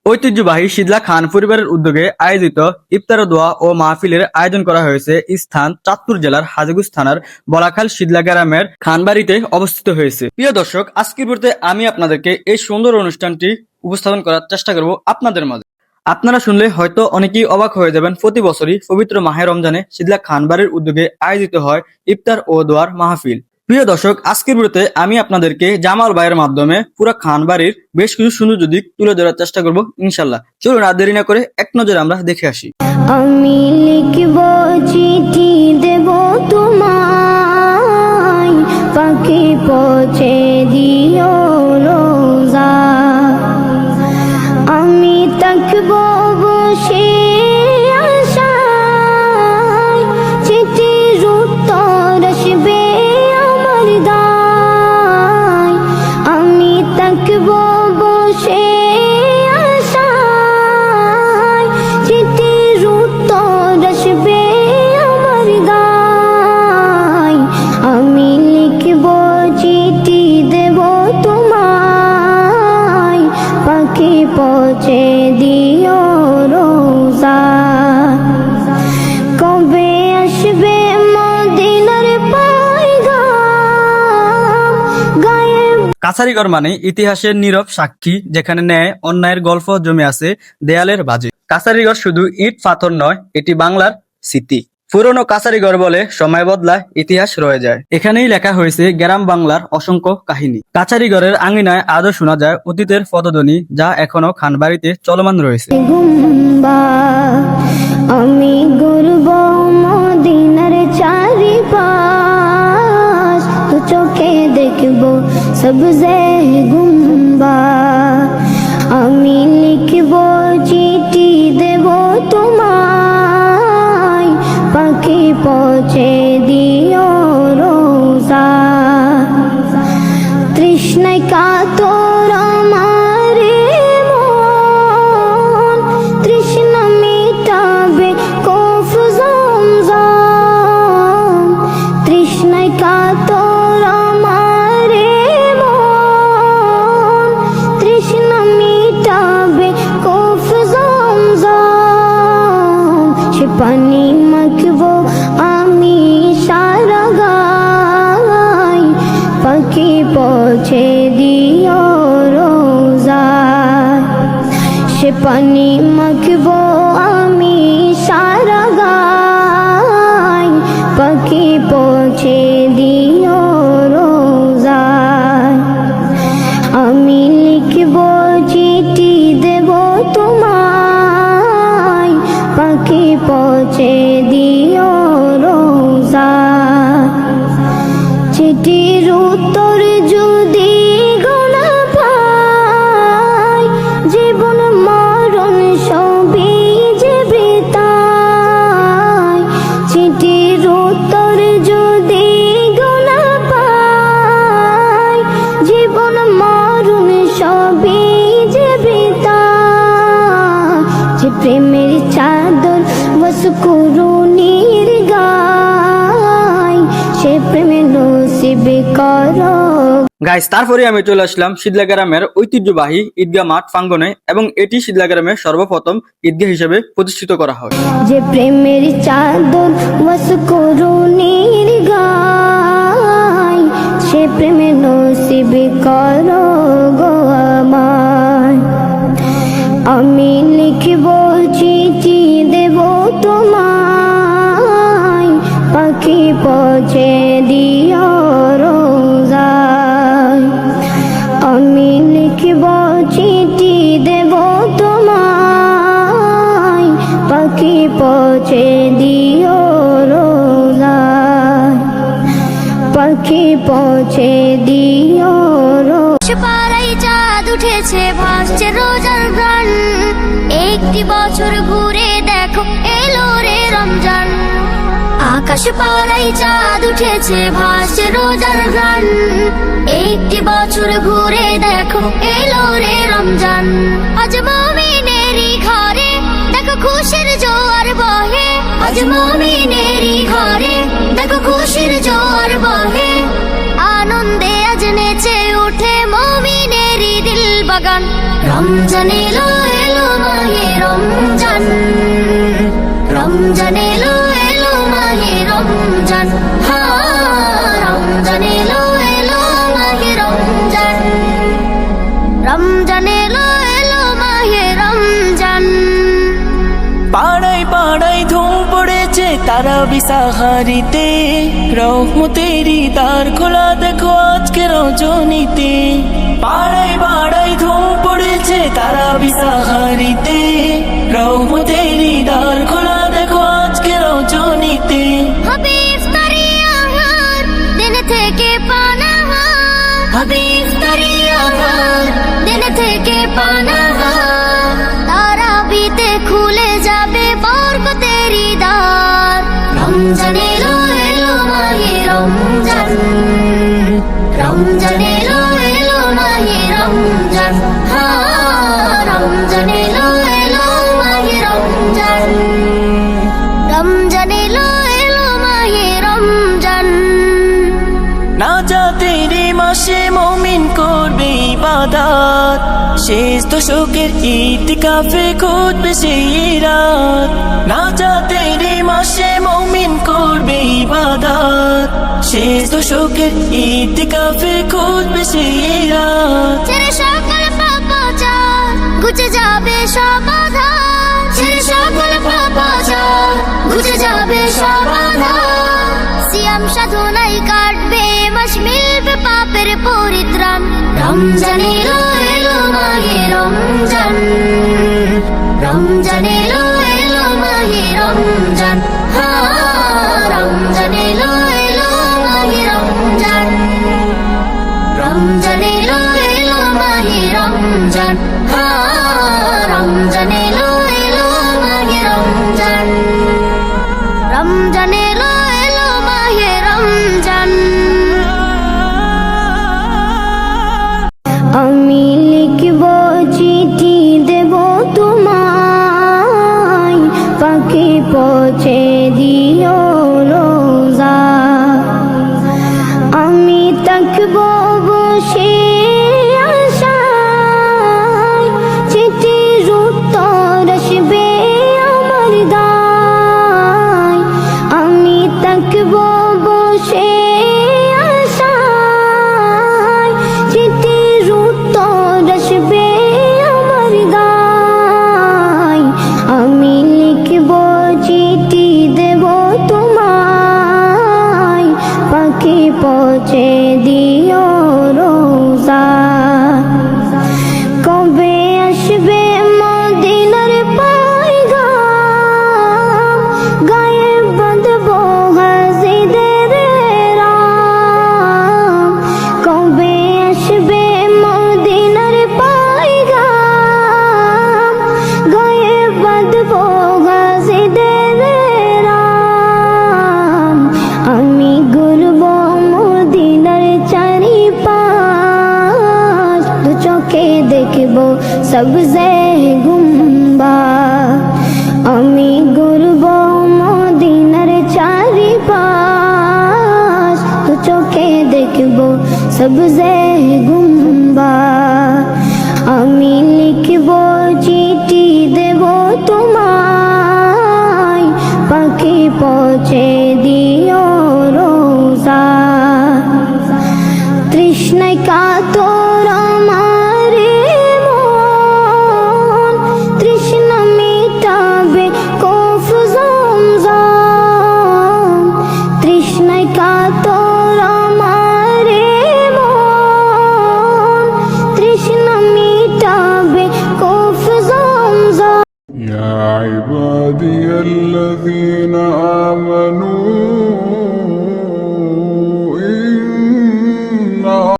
ঐতিহ্যবাহী শীতলা খান পরিবারের উদ্যোগে আয়োজিত ইফতার দোয়া ও মাহফিলের আয়োজন করা হয়েছে। স্থান চাঁদপুর জেলার হাজীগঞ্জ থানার বলাখাল শীতলা গ্রামের খানবাড়িতে অবস্থিত হয়েছে। প্রিয় দর্শক, আজকের ভিডিওতে আমি আপনাদেরকে এই সুন্দর অনুষ্ঠানটি উপস্থাপন করার চেষ্টা করব আপনাদের মাঝে। আপনারা শুনলে হয়তো অনেকেই অবাক হয়ে যাবেন। প্রতি বছরই পবিত্র মাহে রমজানে শীতলা খানবাড়ির উদ্যোগে আয়োজিত হয় ইফতার ও দোয়ার মাহফিল। প্রিয় দর্শক, আজকের ভিডিওতে আমি আপনাদেরকে জামাল ভাইয়ের মাধ্যমে পুরো খানবাড়ির বেশ কিছু সুন্দর দিক তুলে ধরার চেষ্টা করব ইনশাল্লাহ। চলুন আর দেরি না করে এক নজরে আমরা দেখে আসি। আমি লিখব চিঠি দেব তোমায়, পাখি পৌঁছে দিও রোজা। আমি থাকব বসে আশায়, চিঠির উত্তর আসবে আমার দায়। আমি থাকব বসে আশায়, চিঠির উত্তর আসবে আমার দায়। আমি লিখব চিঠি দেব তোমায়, পাখি পৌঁছে দিও রোজা। কবে আসবে মদিনার পয়গাম, গায়ে কাছারিঘর মানে ইতিহাসের নীরব সাক্ষী, যেখানে ন্যায় অন্যায়ের গল্প জমে আছে দেয়ালের বাজে। কাছারিঘর শুধু ইট পাথর নয়, এটি বাংলার স্মৃতি। পুরনো কাছারিঘর বলে সময় বদলায়, ইতিহাস রয়ে যায়। এখানেই লেখা হয়েছে গ্রাম বাংলার অসংখ্য কাহিনী। কাছারিঘরের আঙিনায় আজও শোনা যায় অতীতের পদধ্বনি, যা এখনো খানবাড়িতে চলমান রয়েছে। গুম্বা আমি ঘুরব মদিনার চারিপাশ, তো চোখে দেখব সবজে গুম্বা। আমি লিখব চিঠি দেব তোমায়, পাখি পৌঁছে দিও রোজা। তৃষ্ণায় কাতর আমার মন, তৃষ্ণা মিটাবে কফ জমজম। তৃষ্ণায় কাতর আমার মন, তৃষ্ণা মিটাবে কফ জমজম। সে পানি মাখবো আমি সারা গায়, পাখি পৌঁছে দিও রোজা। সে পানি মাখবো আমি সারা গায়, পাখি পৌঁছে দিও রোজা। আমি লিখব চিঠি দেব তোমায়, পাখি পৌঁছে দিও রোজা। চিঠির উত্তর যদি গোনা পাই, জীবন মরণ সবই যে বৃথায়। চিঠির উত্তর যদি গোনা পাই, জীবন মরণ সবই যে বৃথায়। যে প্রেমের চাদর বসকুরুনির গায়, সে প্রেমে নসিব করো। গাইস, তারপরে আমি চলে আসলাম শীতলা গ্রামের ঐতিহ্যবাহী ঈদগাহ মাঠ প্রাঙ্গণে, এবং এটি শীতলা গ্রামের সর্বপ্রথম ঈদগাহ হিসেবে প্রতিষ্ঠিত করা হয়। যে প্রেমের চাদর বসকুরুনির গায়, সে প্রেমে নসিব করো গো আমায়। আমি লিখব চিঠি দেব তোমায়, পাখি পৌঁছে দিও রোজা। আমি লিখব চিঠি দেব তোমায়, পাখি পৌঁছে দিও রোজা। পাখি পৌঁছে দিও রোজা। পাড়ায় চাঁদ উঠেছে, ভাসছে রোজার গান। একটি বছর ঘুরে দেখো এলো রে রমজান। আকাশ পাড়ায় চাঁদ উঠেছে, ভাসছে রোজার গান। একটি বছর ঘুরে দেখো এলো রে রমজান। আজ মুমিনেরই ঘরে দেখো খুশির জোয়ার বহে। আজ মুমিনেরই ঘরে দেখো খুশির জোয়ার বহে। আনন্দে আজ নেচে উঠে মুমিনেরই দিল বাগান। রমজান এলো এলো তারাবি সাহারিতে, রহমতেরি দ্বার খোলা দেখো আজকে রজনীতে। পাড়ায় পাড়ায় ধুম পড়েছে তারাবি সাহারিতে, রহমতেরি দ্বার খোলা দেখো আজকে রজনীতে। হবে ইফতারি আহার, দিন থেকে পানাহার। হবে ইফতারি আহার, দিন থেকে পানাহার। তারাবিতে খুলে যাবে বরকতেরি দ্বার। রমজান এলো এলো মাহে রমজান, রমজান এলো এলো মাহে রমজান। রমজান এলো এলো মাহে রমজান, রমজান এলো এলো মাহে রমজান। নাজাতের মাসে মুমিন করবে ইবাদত, শেষ দশকের ইতিকাফে খুঁজবে সেই রাত। নাজাতের মাসে মুমিন করবে ইবাদত, শেষ দশকের ইতিকাফে খুঁজবে সেই রাত। ছেড়ে সকল পাপাচার, ঘুচে যাবে সব আধার। ছেড়ে সকল পাপাচার, ঘুচে যাবে সব আধার। সিয়াম সাধনায় কাটবে মাস, মিলবে পাপের পরিত্রাণ। রমজান এলো এলো মাহে রমজান, রমজান এলো এলো মাহে রমজান। রমজান এলো এলো মাহে রমজান, রমজান এলো এলো মাহে রমজান। রমজান এলো এলো মাহে রমজান, রমজান এলো এলো মাহে রমজান। আমি লিখব চিঠি দেব তোমায়, পাখি পৌঁছে দিও রোজা। আমি থাকব বসে আশায়, চিঠির উত্তর আসবে আমার দায়। আমি থাকব বসে আশায়, চিঠির উত্তর আসবে আমার দায়। আমি লিখব চিঠি দেব তোমায়, পাখি পৌঁছে দিও রোজা। কবে আসবে মদিনার পয়গাম, গায়ে বাঁধব হাজিদের রাম। কবে আসবে মদিনার পয়গাম, গায়ে বাঁধব হাজিদের রাম। আমি ঘুরব মদিনার চারিপাশ, দু চোখে দেখব সবজে গুম্বাদ। আমি ঘুরব মদিনার চারিপাশ, দু চোখে দেখব সবজে গুম্বাদ। আমি লিখব চিঠি দেব তোমায়, পাখি পৌঁছে দিও রোজা। তৃষ্ণায় কাতর আমার মন, তৃষ্ণা মিটাবে কফ জমজম। তৃষ্ণায় কাতর আমার মন, তৃষ্ণা মিটাবে কফ জমজম। يا عبادي الذين آمنوا